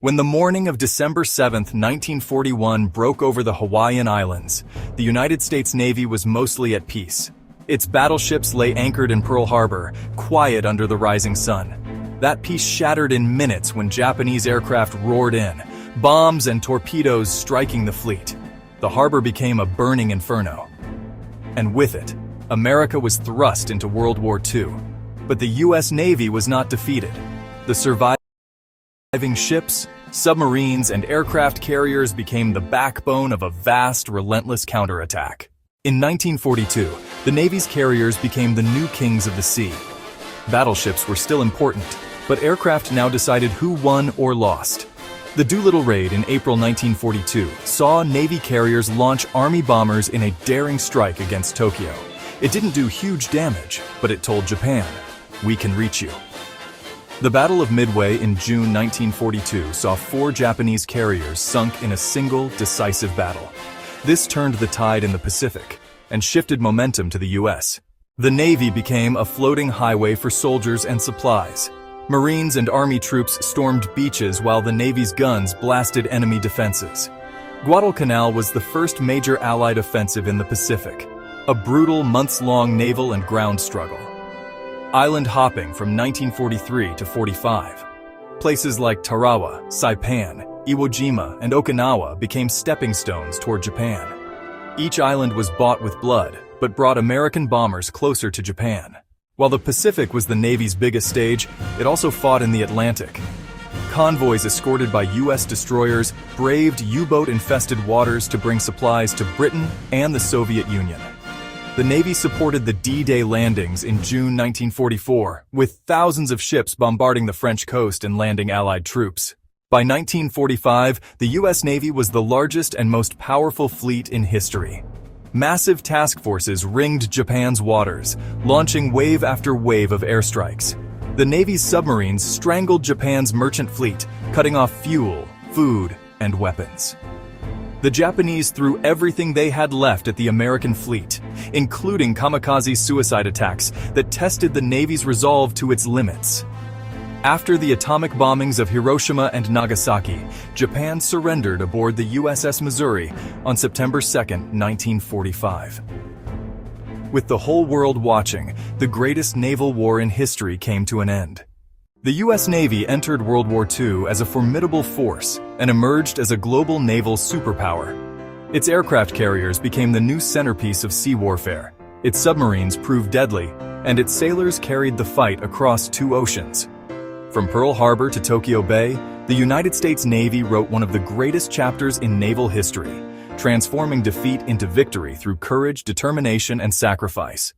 When the morning of December 7, 1941 broke over the Hawaiian Islands, the United States Navy was mostly at peace. Its battleships lay anchored in Pearl Harbor, quiet under the rising sun. That peace shattered in minutes when Japanese aircraft roared in, bombs and torpedoes striking the fleet. The harbor became a burning inferno. And with it, America was thrust into World War II. But the U.S. Navy was not defeated. The surviving ships, submarines, and aircraft carriers became the backbone of a vast, relentless counterattack. In 1942, the Navy's carriers became the new kings of the sea. Battleships were still important, but aircraft now decided who won or lost. The Doolittle Raid in April 1942 saw Navy carriers launch Army bombers in a daring strike against Tokyo. It didn't do huge damage, but it told Japan, "We can reach you." The Battle of Midway in June 1942 saw 4 Japanese carriers sunk in a single, decisive battle. This turned the tide in the Pacific and shifted momentum to the U.S. The Navy became a floating highway for soldiers and supplies. Marines and Army troops stormed beaches while the Navy's guns blasted enemy defenses. Guadalcanal was the first major Allied offensive in the Pacific, a brutal months-long naval and ground struggle. Island hopping from 1943 to 45. Places like Tarawa, Saipan, Iwo Jima, and Okinawa became stepping stones toward Japan. Each island was bought with blood, but brought American bombers closer to Japan. While the Pacific was the Navy's biggest stage, it also fought in the Atlantic. Convoys escorted by U.S. destroyers braved U-boat-infested waters to bring supplies to Britain and the Soviet Union. The Navy supported the D-Day landings in June 1944, with thousands of ships bombarding the French coast and landing Allied troops. By 1945, the U.S. Navy was the largest and most powerful fleet in history. Massive task forces ringed Japan's waters, launching wave after wave of airstrikes. The Navy's submarines strangled Japan's merchant fleet, cutting off fuel, food, and weapons. The Japanese threw everything they had left at the American fleet, including kamikaze suicide attacks that tested the Navy's resolve to its limits. After the atomic bombings of Hiroshima and Nagasaki, Japan surrendered aboard the USS Missouri on September 2, 1945. With the whole world watching, the greatest naval war in history came to an end. The U.S. Navy entered World War II as a formidable force and emerged as a global naval superpower. Its aircraft carriers became the new centerpiece of sea warfare. Its submarines proved deadly, and its sailors carried the fight across 2 oceans. From Pearl Harbor to Tokyo Bay, the United States Navy wrote one of the greatest chapters in naval history, transforming defeat into victory through courage, determination, and sacrifice.